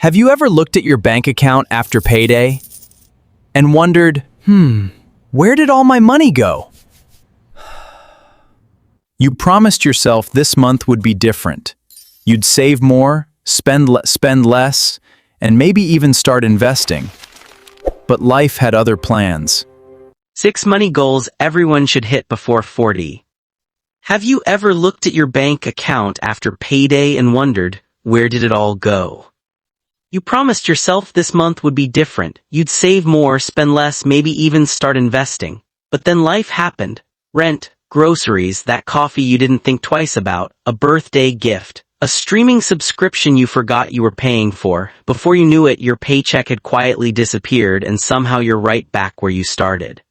Have you ever looked at your bank account after payday and wondered, where did all my money go? You promised yourself this month would be different. You'd save more, spend less, and maybe even start investing. But life had other plans. 6 money goals everyone should hit before 40. Have you ever looked at your bank account after payday and wondered, where did it all go? You promised yourself this month would be different. You'd save more, spend less, maybe even start investing. But then life happened. Rent, groceries, that coffee you didn't think twice about, a birthday gift, a streaming subscription you forgot you were paying for. Before you knew it, your paycheck had quietly disappeared and somehow you're right back where you started.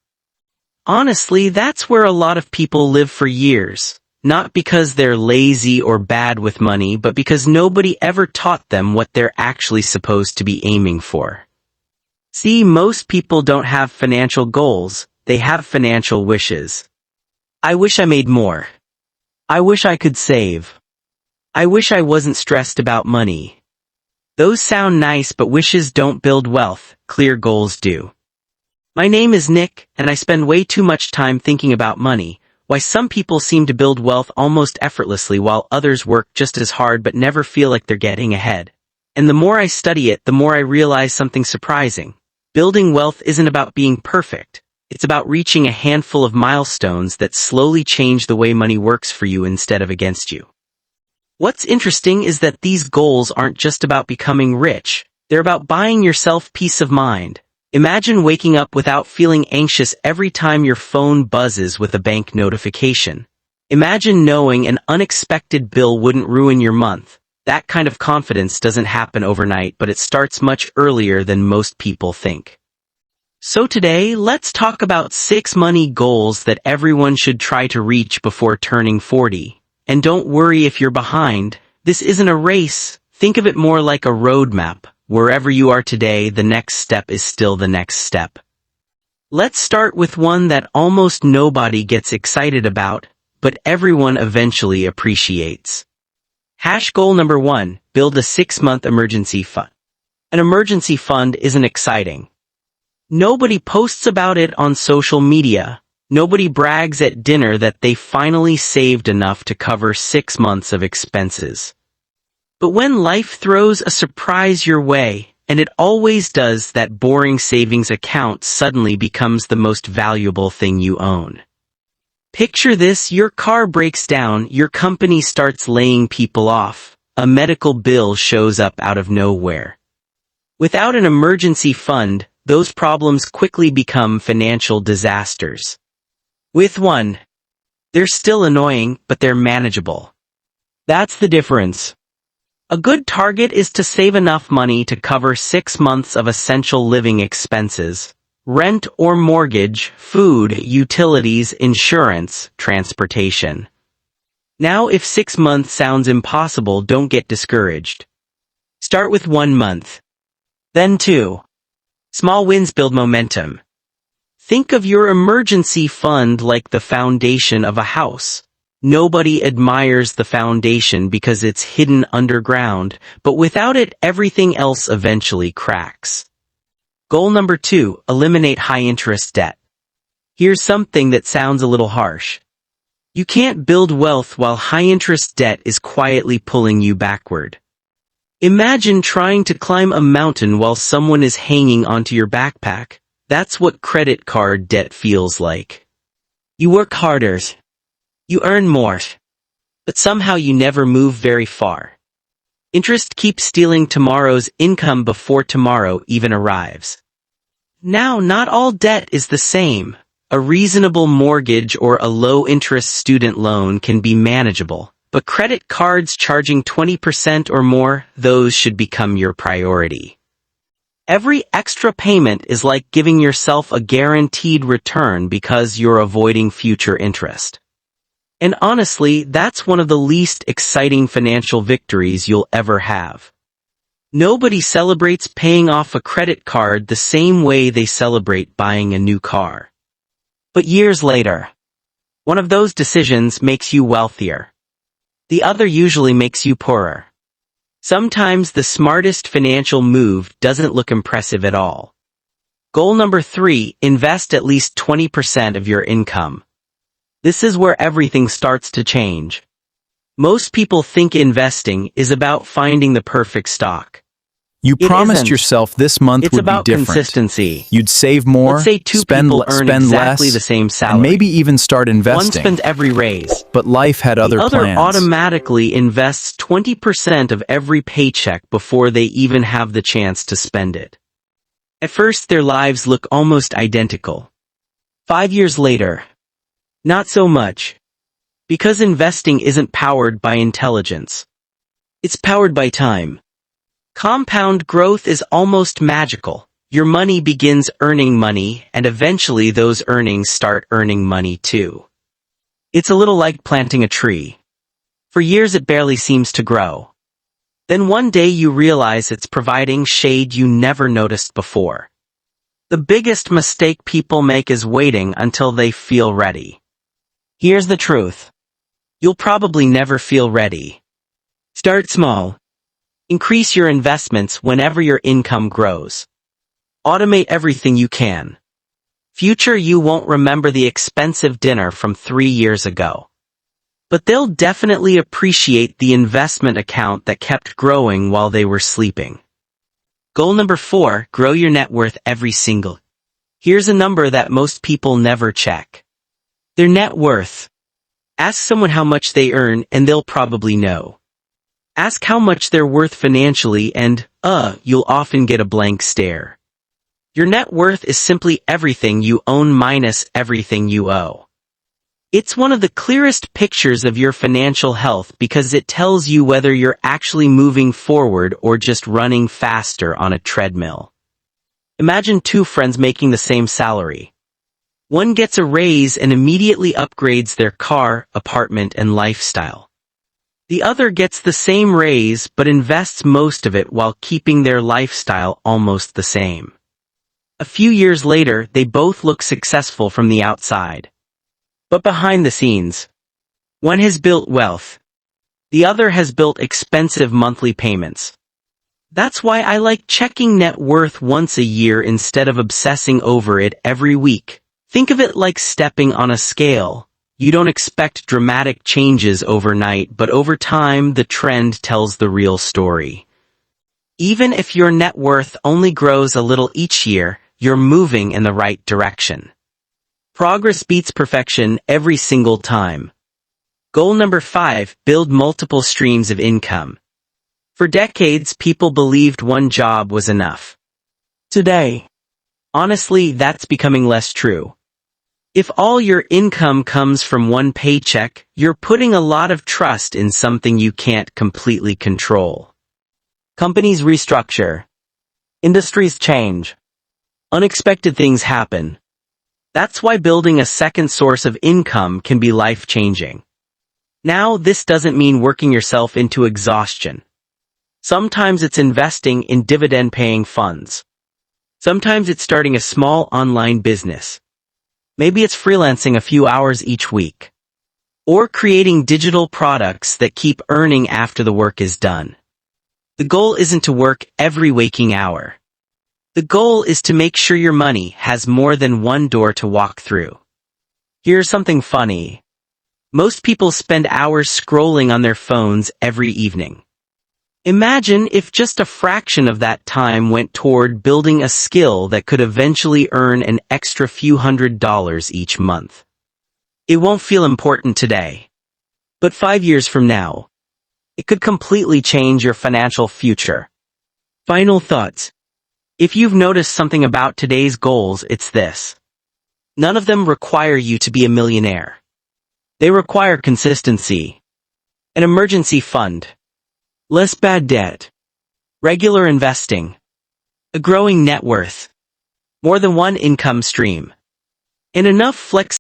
Honestly, that's where a lot of people live for years. Not because they're lazy or bad with money, but because nobody ever taught them what they're actually supposed to be aiming for. See, most people don't have financial goals, they have financial wishes. I wish I made more. I wish I could save. I wish I wasn't stressed about money. Those sound nice, but wishes don't build wealth, clear goals do. My name is Nick, and I spend way too much time thinking about money. Why some people seem to build wealth almost effortlessly while others work just as hard but never feel like they're getting ahead. And the more I study it, the more I realize something surprising. Building wealth isn't about being perfect. It's about reaching a handful of milestones that slowly change the way money works for you instead of against you. What's interesting is that these goals aren't just about becoming rich. They're about buying yourself peace of mind. Imagine waking up without feeling anxious every time your phone buzzes with a bank notification. Imagine knowing an unexpected bill wouldn't ruin your month. That kind of confidence doesn't happen overnight, but it starts much earlier than most people think. So today, let's talk about 6 money goals that everyone should try to reach before turning 40. And don't worry if you're behind. This isn't a race. Think of it more like a roadmap. Wherever you are today, the next step is still the next step. Let's start with one that almost nobody gets excited about, but everyone eventually appreciates. Goal number 1, build a 6-month emergency fund. An emergency fund isn't exciting. Nobody posts about it on social media. Nobody brags at dinner that they finally saved enough to cover 6 months of expenses. But when life throws a surprise your way, and it always does, that boring savings account suddenly becomes the most valuable thing you own. Picture this: your car breaks down, your company starts laying people off, a medical bill shows up out of nowhere. Without an emergency fund, those problems quickly become financial disasters. With one, they're still annoying, but they're manageable. That's the difference. A good target is to save enough money to cover 6 months of essential living expenses: rent or mortgage, food, utilities, insurance, transportation. Now, if 6 months sounds impossible, don't get discouraged. Start with 1 month. Then 2. Small wins build momentum. Think of your emergency fund like the foundation of a house. Nobody admires the foundation because it's hidden underground, but without it, everything else eventually cracks. Goal number 2, eliminate high-interest debt. Here's something that sounds a little harsh. You can't build wealth while high-interest debt is quietly pulling you backward. Imagine trying to climb a mountain while someone is hanging onto your backpack. That's what credit card debt feels like. You work harder. You earn more, but somehow you never move very far. Interest keeps stealing tomorrow's income before tomorrow even arrives. Now, not all debt is the same. A reasonable mortgage or a low-interest student loan can be manageable, but credit cards charging 20% or more, those should become your priority. Every extra payment is like giving yourself a guaranteed return because you're avoiding future interest. And honestly, that's one of the least exciting financial victories you'll ever have. Nobody celebrates paying off a credit card the same way they celebrate buying a new car. But years later, one of those decisions makes you wealthier. The other usually makes you poorer. Sometimes the smartest financial move doesn't look impressive at all. Goal number 3, invest at least 20% of your income. This is where everything starts to change. Most people think investing is about finding the perfect stock. You It promised isn't. yourself this month It's would be about different. consistency. You'd save more, Let's say two spend people earn spend exactly less, the same salary. and maybe even start One investing. spends every raise. But life had The other other plans. automatically invests 20% of every paycheck before they even have the chance to spend it. At first, their lives look almost identical. 5 years later, not so much. Because investing isn't powered by intelligence. It's powered by time. Compound growth is almost magical. Your money begins earning money, and eventually those earnings start earning money too. It's a little like planting a tree. For years it barely seems to grow. Then one day you realize it's providing shade you never noticed before. The biggest mistake people make is waiting until they feel ready. Here's the truth. You'll probably never feel ready. Start small. Increase your investments whenever your income grows. Automate everything you can. Future you won't remember the expensive dinner from 3 years ago. But they'll definitely appreciate the investment account that kept growing while they were sleeping. Goal number 4, grow your net worth every single. Here's a number that most people never check. Their net worth. Ask someone how much they earn and they'll probably know. Ask how much they're worth financially and, you'll often get a blank stare. Your net worth is simply everything you own minus everything you owe. It's one of the clearest pictures of your financial health because it tells you whether you're actually moving forward or just running faster on a treadmill. Imagine 2 friends making the same salary. One gets a raise and immediately upgrades their car, apartment, and lifestyle. The other gets the same raise but invests most of it while keeping their lifestyle almost the same. A few years later, they both look successful from the outside. But behind the scenes, one has built wealth. The other has built expensive monthly payments. That's why I like checking net worth once a year instead of obsessing over it every week. Think of it like stepping on a scale. You don't expect dramatic changes overnight, but over time, the trend tells the real story. Even if your net worth only grows a little each year, you're moving in the right direction. Progress beats perfection every single time. Goal number 5, build multiple streams of income. For decades, people believed one job was enough. Today, honestly, that's becoming less true. If all your income comes from one paycheck, you're putting a lot of trust in something you can't completely control. Companies restructure. Industries change. Unexpected things happen. That's why building a second source of income can be life-changing. Now, this doesn't mean working yourself into exhaustion. Sometimes it's investing in dividend-paying funds. Sometimes it's starting a small online business. Maybe it's freelancing a few hours each week. Or creating digital products that keep earning after the work is done. The goal isn't to work every waking hour. The goal is to make sure your money has more than one door to walk through. Here's something funny. Most people spend hours scrolling on their phones every evening. Imagine if just a fraction of that time went toward building a skill that could eventually earn an extra few $100s each month. It won't feel important today. But 5 years from now, it could completely change your financial future. Final thoughts. If you've noticed something about today's goals, it's this. None of them require you to be a millionaire. They require consistency, an emergency fund, less bad debt, regular investing, a growing net worth, more than one income stream, and enough flexibility